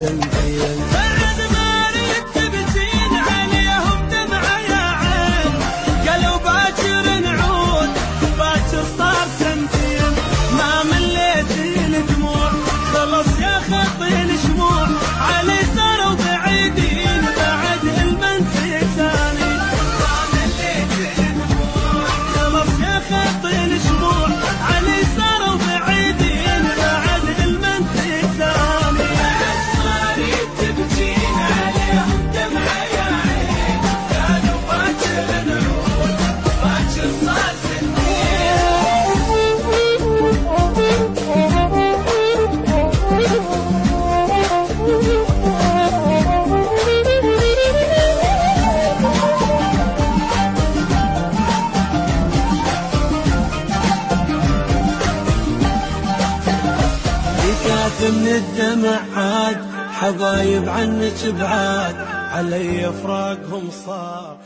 بعد ما ريت تبتين عليهم دمعة يا عين، قالوا باكر نعود باكر صار سنتين، ما مليت الدموع خلص يا خطين شموع علي صاروا بعيدين بعد المنسي ثاني، ما مليت الدموع خلص يا خطين شموع علي صاروا بعيدين بعد المنسي ثاني. من الدمع عاد حبايب عنك بعاد علي فراقهم صار.